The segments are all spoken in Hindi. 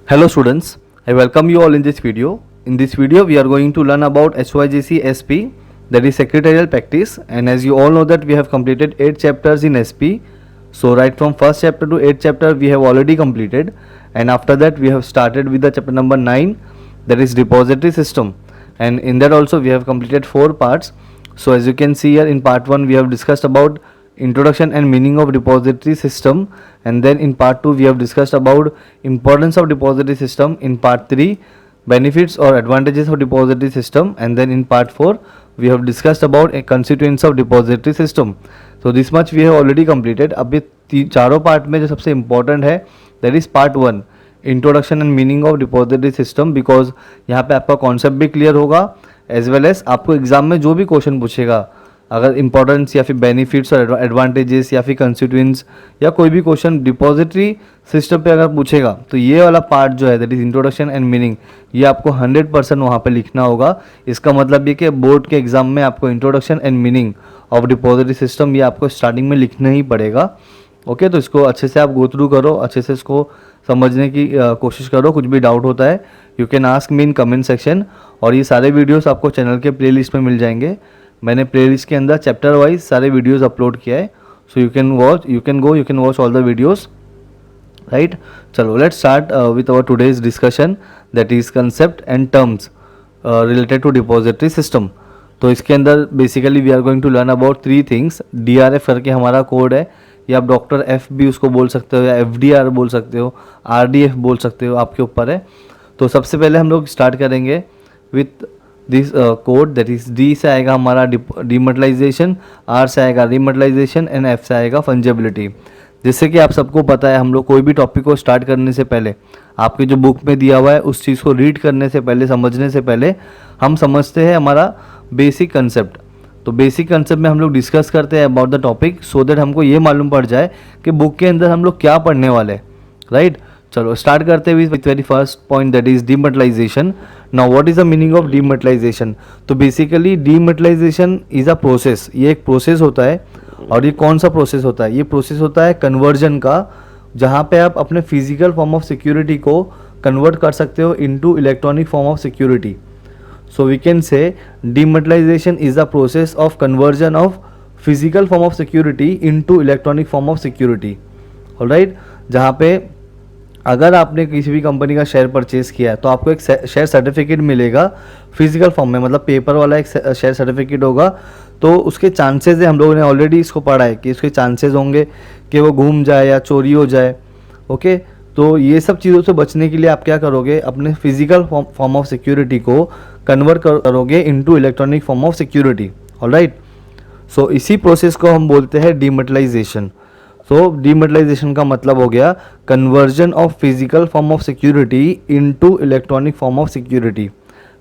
Hello students, I welcome you all in this video. In this video we are going to learn about SYGC SP, that is secretarial practice, and as you all know that we have completed 8 chapters in SP. So right from first chapter to 8th chapter we have already completed, and after that we have started with the chapter number 9, that is repository system, and in that also we have completed 4 parts. So as you can see here, in part 1 we have discussed about introduction and meaning of repository system, and then in part 2 we have discussed about importance of repository system, in part 3 benefits or advantages of repository system, and then in part 4 we have discussed about a constituents of repository system. So this much we have already completed. अब ये चारों पार्ट में जो सबसे इम्पोर्टेंट है that is part 1, introduction and meaning of repository system, because यहाँ पे आपका कॉन्सेप्ट भी क्लियर होगा एज वेल एज आपको एग्जाम में जो भी क्वेश्चन पूछेगा, अगर इंपॉर्टेंस या फिर बेनिफिट्स और एडवांटेजेस या फिर कंस्टिट्यूएंट्स या कोई भी क्वेश्चन डिपॉजिटरी सिस्टम पे अगर पूछेगा तो ये वाला पार्ट जो है that is introduction and meaning, ये आपको 100% वहाँ पे लिखना होगा. इसका मतलब ये कि बोर्ड के एग्जाम में आपको introduction and meaning of depository system ये आपको स्टार्टिंग में लिखना ही पड़ेगा. ओके, तो इसको अच्छे से आप गो थ्रू करो, अच्छे से इसको समझने की कोशिश करो. कुछ भी डाउट होता है you can ask me in comment section, और ये सारे वीडियोस आपको चैनल के प्लेलिस्ट में मिल जाएंगे. मैंने प्लेलिस्ट के अंदर चैप्टर वाइज सारे वीडियोस अपलोड किया है, so you can watch all the videos, right. चलो let's start with our today's discussion, that is concept and terms related to depository system. तो इसके अंदर basically we are going to learn about 3 things. DRF करके हमारा कोड है, या आप डॉक्टर F भी उसको बोल सकते हो, या FDR बोल सकते हो, RDF बोल सकते हो, आपके ऊपर है. तो सबसे पहले हम लोग स्टार्ट करेंगे with this code, that is D से आएगा हमारा डीमटेलाइजेशन, R से आएगा रीमटेलाइजेशन, एंड F से आएगा फंजेबिलिटी. जिससे कि आप सबको पता है हम लोग कोई भी टॉपिक को स्टार्ट करने से पहले, आपके जो बुक में दिया हुआ है उस चीज़ को रीड करने से पहले, समझने से पहले हम समझते हैं हमारा बेसिक कंसेप्ट. तो बेसिक कंसेप्ट में हम लोग डिस्कस करते हैं about the topic, so that हमको ये मालूम पड़ जाए कि बुक के अंदर हम लोग क्या पढ़ने वाले हैं, राइट. चलो स्टार्ट करते हैं with very first point, that is dematerialisation. Now what is the meaning of dematerialisation? तो basically dematerialisation is a process, ये एक प्रोसेस होता है. और ये कौन सा प्रोसेस होता है? ये प्रोसेस होता है कन्वर्जन का, जहाँ पे आप अपने फिजिकल फॉर्म ऑफ सिक्योरिटी को कन्वर्ट कर सकते हो into electronic form of security. So we can say dematerialization is the process of conversion of physical form of security into electronic form of security. Alright, जहाँ पे अगर आपने किसी भी कंपनी का शेयर परचेज किया है तो आपको एक शेयर सर्टिफिकेट मिलेगा फिजिकल फॉर्म में, मतलब पेपर वाला एक शेयर सर्टिफिकेट होगा. तो उसके चांसेस है, हम लोगों ने ऑलरेडी इसको पढ़ा है कि उसके चांसेस होंगे कि वो घूम जाए या चोरी हो जाए. ओके, तो ये सब चीज़ों से बचने के लिए आप क्या करोगे, अपने फिजिकल फॉर्म ऑफ सिक्योरिटी को कन्वर्ट करोगे into electronic form of security. Alright, so इसी प्रोसेस को हम बोलते हैं डीमटेलाइजेशन. सो डीमटेलाइजेशन का मतलब हो गया conversion of physical form of security into electronic form of security,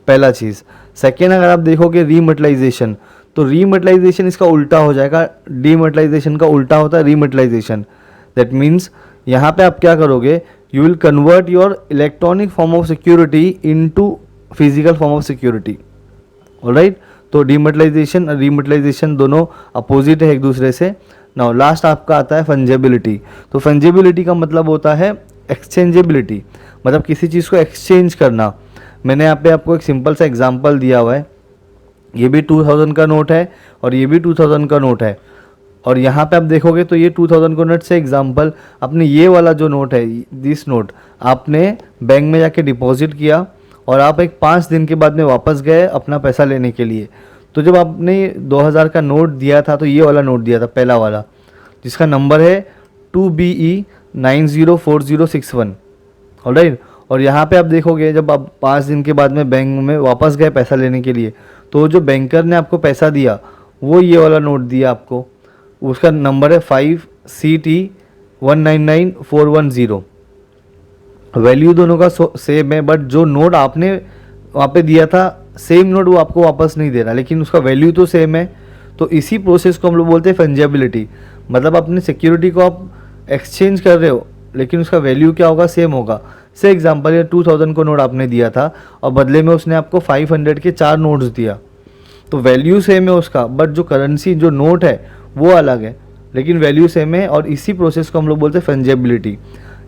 पहला चीज़. सेकेंड, अगर आप देखोगे रीमटेलाइजेशन, तो रीमटेलाइजेशन इसका उल्टा हो जाएगा. डीमटेलाइजेशन का उल्टा होता है रीमटेलाइजेशन. दैट मीन्स यहाँ पे आप क्या करोगे, you will convert your electronic form of security into physical form of security. Alright, तो डीमटेलाइजेशन और रीमटेलाइजेशन दोनों अपोजिट है एक दूसरे से. नाउ लास्ट आपका आता है फंजेबिलिटी. तो फंजेबिलिटी का मतलब होता है एक्सचेंजेबिलिटी, मतलब किसी चीज़ को एक्सचेंज करना. मैंने यहाँ पे आपको एक सिंपल सा एग्जांपल दिया हुआ है. ये भी 2000 का नोट है और ये भी 2000 का नोट है, और यहाँ पे आप देखोगे तो ये 2000 का नोट से एग्जांपल, आपने ये वाला जो नोट है, दिस नोट आपने बैंक में जाके डिपॉजिट किया और आप एक 5 दिन के बाद में वापस गए अपना पैसा लेने के लिए. तो जब आपने 2000 का नोट दिया था तो ये वाला नोट दिया था, पहला वाला, जिसका नंबर है 2BE 904061. ऑलराइट, और यहाँ पे आप देखोगे जब आप 5 दिन के बाद में बैंक में वापस गए पैसा लेने के लिए, तो जो बैंकर ने आपको पैसा दिया वो ये वाला नोट दिया आपको, उसका नंबर है 5CT 199410. वैल्यू दोनों का सेम है, बट जो नोट आपने वहाँ पे दिया था सेम नोट वो आपको वापस नहीं दे रहा, लेकिन उसका वैल्यू तो सेम है. तो इसी प्रोसेस को हम लोग बोलते हैं फंजेबिलिटी, मतलब अपनी सिक्योरिटी को आप एक्सचेंज कर रहे हो लेकिन उसका वैल्यू क्या होगा, सेम होगा. से एग्जांपल, ये 2000 को नोट आपने दिया था और बदले में उसने आपको 500 के 4 नोट्स दिया, तो वैल्यू सेम है उसका, बट जो करेंसी जो नोट है वो अलग है, लेकिन वैल्यू सेम है. और इसी प्रोसेस को हम लोग बोलते हैं फंजेबिलिटी.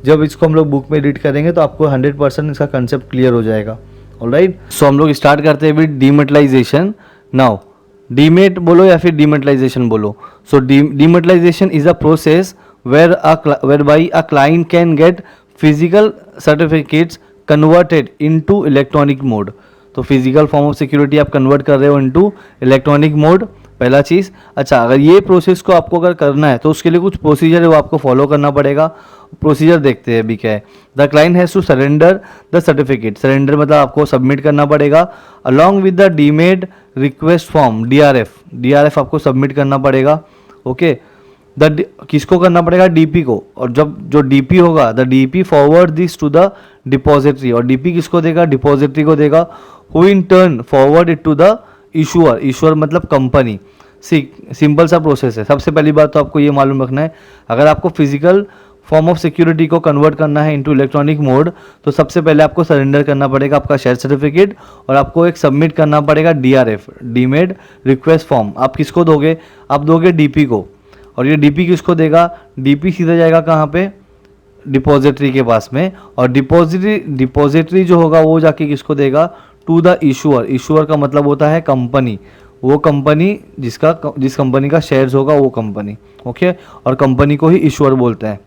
जब इसको हम लोग बुक में रीड करेंगे तो आपको 100% इसका कंसेप्ट क्लियर हो जाएगा। ऑलराइट, सो हम लोग स्टार्ट करते हैं विद डीमेटलाइजेशन। नाउ डीमेट बोलो या फिर डीमेटलाइजेशन बोलो। So dematerialisation is a process whereby a client can get physical certificates converted into electronic mode। तो फिजिकल फॉर्म ऑफ सिक्योरिटी आप कन्वर्ट कर रहे हो इनटू इलेक्ट्रॉनिक मोड, पहला चीज़। अच्छा, अगर ये प्रोसेस को आपको अगर करना है तो उसके लिए कुछ प्रोसीजर है वो आपको फॉलो करना पड़ेगा। प्रोसीजर देखते हैं अभी क्या है। The client has to surrender the certificate. Surrender मतलब आपको सबमिट करना पड़ेगा along with the demat request form, DRF आपको सबमिट करना पड़ेगा। ओके, किसको करना पड़ेगा? डीपी को। और जब जो डीपी होगा, the DP forward this to the depository. और डीपी किसको देगा? डिपॉजिटरी को देगा, who in turn forward it to the issuer. Issuer मतलब कंपनी। सिंपल सा प्रोसेस है। सबसे पहली बात तो आपको ये मालूम रखना है, अगर आपको फिजिकल फॉर्म ऑफ सिक्योरिटी को कन्वर्ट करना है इनटू इलेक्ट्रॉनिक मोड तो सबसे पहले आपको सरेंडर करना पड़ेगा आपका शेयर सर्टिफिकेट और आपको एक सबमिट करना पड़ेगा डीआरएफ, डीमेड रिक्वेस्ट फॉर्म। आप किसको दोगे? आप दोगे डीपी को। और ये डीपी किसको देगा? डीपी सीधा जाएगा कहाँ पे? डिपॉजिटरी के पास में। और डिपॉजिटरी जो होगा वो जाके किसको देगा? To the issuer. इशूअर का मतलब होता है कंपनी, वो कंपनी जिस कंपनी का शेयर्स होगा वो कंपनी। ओके, और कंपनी को ही इशूअर बोलते हैं।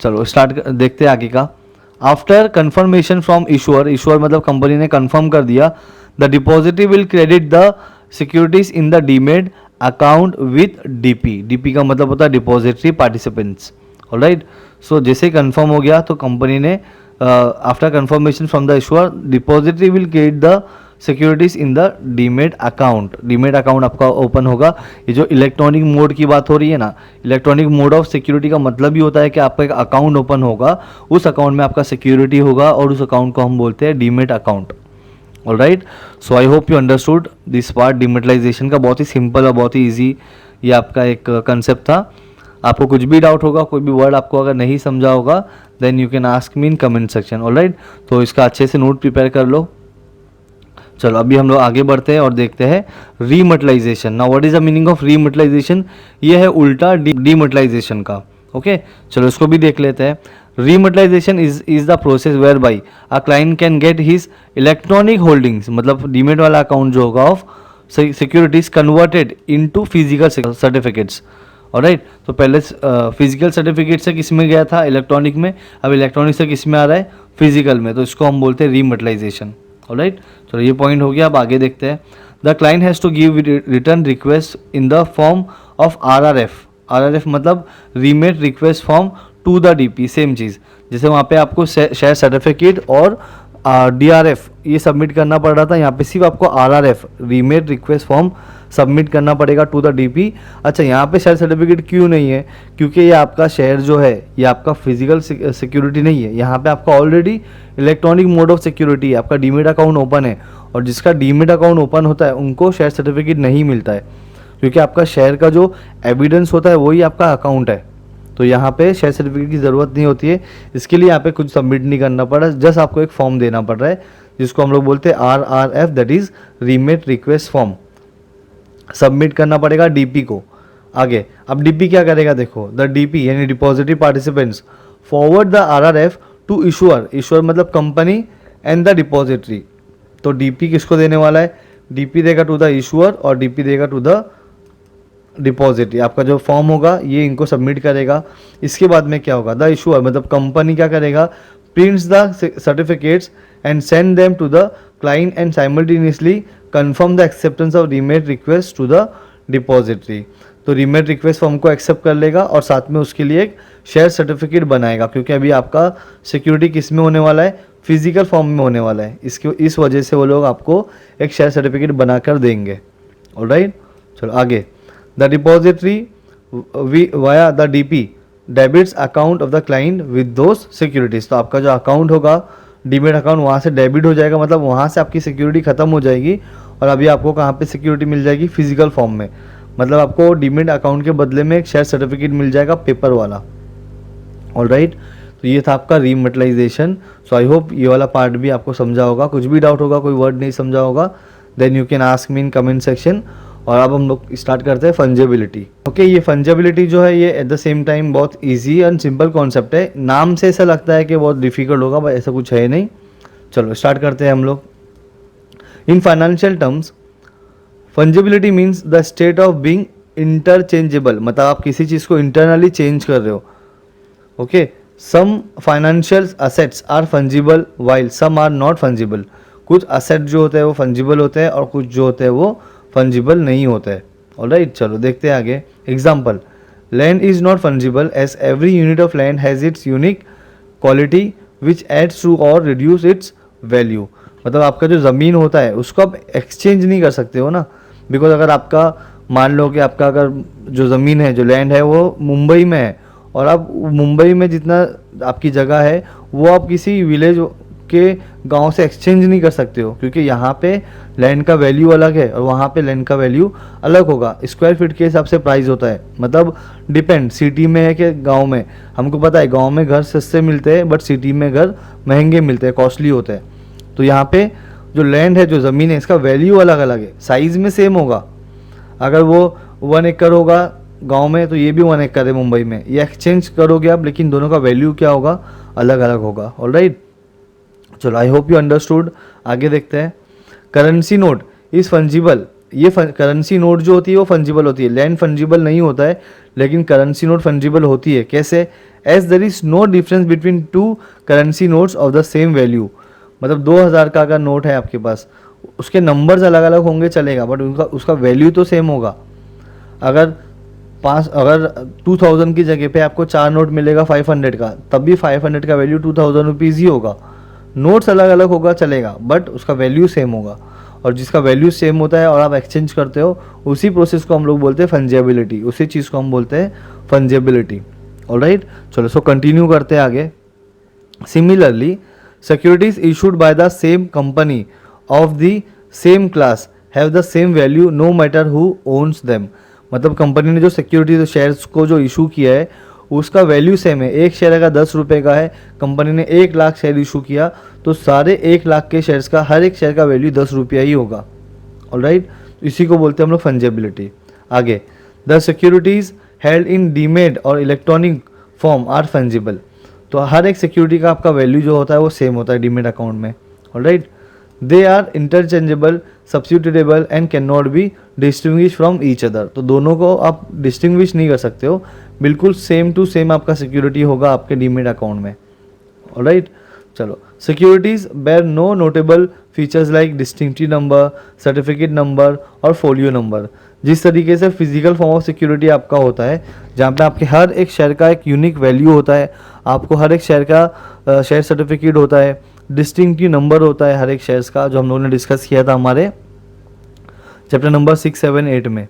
चलो स्टार्ट देखते हैं आगे का। After confirmation from issuer, issuer मतलब कंपनी ने कंफर्म कर दिया, the depository will credit the securities in the demat account with DP. DP का मतलब होता है डिपॉजिटरी पार्टिसिपेंट्स। ऑलराइट, सो जैसे ही कंफर्म हो गया तो कंपनी ने after confirmation from the issuer, depository will credit the securities in the demat account. Demat account आपका ओपन होगा। ये जो इलेक्ट्रॉनिक मोड की बात हो रही है ना, इलेक्ट्रॉनिक मोड ऑफ सिक्योरिटी का मतलब ही होता है कि आपका एक अकाउंट ओपन होगा, उस अकाउंट में आपका सिक्योरिटी होगा और उस अकाउंट को हम बोलते हैं demat account. Alright, so I hope you understood this part. Dematerialization का बहुत ही सिंपल और बहुत ही ईजी ये आपका एक कंसेप्ट था। आपको कुछ भी डाउट होगा, कोई भी वर्ड आपको अगर नहीं समझा होगा, then you can ask me in comment section. Alright, तो इसका अच्छे से नोट प्रिपेयर कर लो। चलो अभी हम लोग आगे बढ़ते हैं और देखते हैं rematerialization. Now what is the meaning of rematerialization? ये है उल्टा डीमेटलाइजेशन का। ओके, चलो इसको भी देख लेते हैं। Rematerialization is the process whereby a client can get his electronic holdings, मतलब डीमेट वाला अकाउंट जो होगा of securities converted into physical certificates. Alright, तो पहले फिजिकल सर्टिफिकेट से किस में गया था? इलेक्ट्रॉनिक में। अब इलेक्ट्रॉनिक से किस में आ रहा है? फिजिकल में। तो इसको हम बोलते हैं रीमेटलाइजेशन। ऑलराइट, चलो ये पॉइंट हो गया। अब आगे देखते हैं। The client has to give return request in the form of RRF. RRF मतलब remat request form to the DP. Same चीज़, जैसे वहाँ पे आपको शेयर सर्टिफिकेट और डीआरएफ ये सबमिट करना पड़ रहा था, यहाँ पे सिर्फ आपको RRF remat request form submit करना पड़ेगा टू द डीपी। अच्छा, यहाँ पे शेयर सर्टिफिकेट क्यों नहीं है? क्योंकि ये आपका शेयर जो है ये आपका फिजिकल सिक्योरिटी नहीं है, यहाँ पे आपका already electronic mode of security है, आपका डीमेट अकाउंट ओपन है। और जिसका डीमेट अकाउंट ओपन होता है उनको शेयर सर्टिफिकेट नहीं मिलता है, क्योंकि आपका शेयर का जो एविडेंस होता है वही आपका अकाउंट है। तो यहाँ पे शेयर सर्टिफिकेट की ज़रूरत नहीं होती है। इसके लिए यहाँ पे कुछ सबमिट नहीं करना पड़ा, जस्ट आपको एक फॉर्म देना पड़ रहा है जिसको हम लोग बोलते हैं RRF, that is remat request form. Submit करना पड़ेगा डीपी को। आगे अब डीपी क्या करेगा? देखो, द डीपी यानी depository participants forward the RRF to issuer. Issuer मतलब कंपनी एंड द डिपॉजिटरी। तो डीपी किसको देने वाला है? डीपी देगा टू द इशूअर और डीपी देगा टू द डिपॉजिटरी। आपका जो फॉर्म होगा ये इनको सबमिट करेगा। इसके बाद में क्या होगा? द इशूअर मतलब कंपनी क्या करेगा? Prints the certificates and send them to the client and simultaneously confirm the acceptance of remat request to the depository. तो रीमेट रिक्वेस्ट फॉर्म को एक्सेप्ट कर लेगा और साथ में उसके लिए एक शेयर सर्टिफिकेट बनाएगा, क्योंकि अभी आपका सिक्योरिटी किस में होने वाला है? फिजिकल फॉर्म में होने वाला है। इस वजह से वो लोग आपको एक शेयर सर्टिफिकेट बनाकर देंगे। ऑलराइट, चलो आगे। The depository via the DP debits account of the client with those securities। तो आपका जो अकाउंट होगा डीमेट अकाउंट वहाँ से डेबिट हो जाएगा, मतलब वहाँ से आपकी सिक्योरिटी खत्म हो जाएगी और अभी आपको कहाँ पे सिक्योरिटी मिल जाएगी? फिजिकल फॉर्म में। मतलब आपको डीमेट अकाउंट के बदले में एक शेयर सर्टिफिकेट मिल जाएगा पेपर वाला। ऑलराइट, तो ये था आपका रीमेटलाइजेशन। सो आई होप ये वाला पार्ट भी आपको समझा होगा। कुछ भी डाउट होगा, कोई वर्ड नहीं समझा होगा, then you can ask me in comment section. और अब हम लोग स्टार्ट करते हैं फंजेबिलिटी। ओके, ये फंजेबिलिटी जो है ये एट द सेम टाइम बहुत इजी एंड सिंपल कॉन्सेप्ट है। नाम से ऐसा लगता है कि बहुत डिफिकल्ट होगा, बट ऐसा कुछ है नहीं। चलो स्टार्ट करते हैं हम लोग। In financial terms fungibility means the state of being interchangeable, मतलब आप किसी चीज़ को इंटरनली चेंज कर रहे हो। Okay, some financial assets are fungible while some are not fungible. कुछ असेट जो होते हैं वो फंजिबल होते हैं और कुछ जो होते हैं वो फंजिबल नहीं होते हैं। ऑलराइट, चलो देखते हैं आगे। Example, land is not fungible as every unit of land has its unique quality which adds to और रिड्यूस इट्स वैल्यू। मतलब आपका जो ज़मीन होता है उसको आप एक्सचेंज नहीं कर सकते हो ना, बिकॉज अगर आपका मान लो कि आपका अगर जो ज़मीन है, जो लैंड है वो मुंबई में है, और आप मुंबई में जितना आपकी जगह है वो आप किसी विलेज के गांव से एक्सचेंज नहीं कर सकते हो, क्योंकि यहाँ पे लैंड का वैल्यू अलग है और वहाँ पे लैंड का वैल्यू अलग होगा। स्क्वायर फीट के हिसाब से प्राइस होता है, मतलब डिपेंड सिटी में है कि गांव में। हमको पता है गांव में घर सस्ते मिलते हैं, बट सिटी में घर महंगे मिलते हैं, कॉस्टली होते हैं। तो यहाँ पे जो लैंड है, जो ज़मीन है, इसका वैल्यू अलग अलग है। साइज़ में सेम होगा, अगर वो 1 एकड़ होगा गांव में तो ये भी 1 एकड़ है मुंबई में, ये एक्सचेंज करोगे आप, लेकिन दोनों का वैल्यू क्या होगा, अलग अलग होगा। ऑलराइट, चलो आई होप यू अंडरस्टूड। आगे देखते हैं। Currency note is fungible. ये करेंसी नोट जो होती है वो फंजिबल होती है। लैंड फंजिबल नहीं होता है, लेकिन करेंसी नोट फंजिबल होती है। कैसे? As there is no difference between 2 currency notes of the same value. मतलब 2000 का अगर नोट है आपके पास, उसके नंबर्स अलग अलग होंगे चलेगा, बट उसका वैल्यू तो सेम होगा। अगर 2000 की जगह पे आपको 4 नोट मिलेगा 500 का, तब भी 500 का वैल्यू 2000 रुपीज़ ही होगा। नोट्स अलग अलग होगा चलेगा, बट उसका वैल्यू सेम होगा। और जिसका वैल्यू सेम होता है और आप एक्सचेंज करते हो, उसी प्रोसेस को हम लोग बोलते हैं फंजेबिलिटी, उसी चीज़ को हम बोलते हैं फंजेबिलिटी। ऑलराइट, चलो सो कंटिन्यू करते हैं आगे। Similarly securities issued by the same company of the same class have the same value no matter who owns them. मतलब कंपनी ने जो सिक्योरिटी शेयर्स को जो इशू किया है उसका वैल्यू सेम है। एक शेयर अगर 10 रुपये का है, कंपनी ने 1 लाख शेयर इशू किया, तो सारे 1 लाख के शेयर्स का हर एक शेयर का वैल्यू 10 रुपया ही होगा। ऑलराइट, इसी को बोलते हैं हम लोग फंजेबिलिटी। आगे, the securities held in demat और इलेक्ट्रॉनिक फॉर्म आर फंजिबल। तो हर एक सिक्योरिटी का आपका वैल्यू जो होता है वो सेम होता है डीमेट अकाउंट में। Alright, they are interchangeable, substitutable and can not be distinguish from each other. तो दोनों को आप डिस्टिंग्विश नहीं कर सकते हो, बिल्कुल सेम टू सेम आपका सिक्योरिटी होगा आपके डीमेट अकाउंट में। ऑलराइट, चलो securities bear no notable features like distinctive number, certificate number और फोलियो नंबर। जिस तरीके से फिजिकल फॉर्म ऑफ सिक्योरिटी आपका होता है, जहाँ पे आपके हर एक शेयर का एक यूनिक वैल्यू होता है, आपको हर एक शेयर का शेयर सर्टिफिकेट होता है, डिस्टिंक्टिव नंबर होता है हर एक शेयर्स का, जो हम लोगों ने डिस्कस किया था हमारे चैप्टर नंबर 6, 7, 8 में।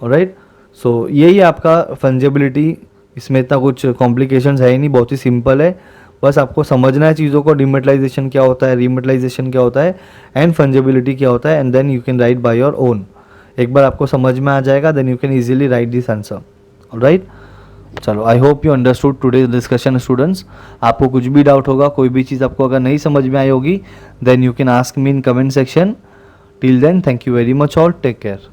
ऑलराइट, सो यही आपका फंजेबिलिटी। इसमें इतना कुछ कॉम्प्लिकेशंस है ही नहीं, बहुत ही सिंपल है। बस आपको समझना है चीज़ों को, डिमेटलाइजेशन क्या होता है, रीमेटलाइजेशन क्या होता है, एंड फंजेबिलिटी क्या होता है, and then you can write by your own. एक बार आपको समझ में आ जाएगा, then you can easily write this answer. Alright, चलो I hope you understood today's discussion students. आपको कुछ भी डाउट होगा, कोई भी चीज़ आपको अगर नहीं समझ में आई होगी, then you can ask me in comment section. Till then, thank you very much all, take care.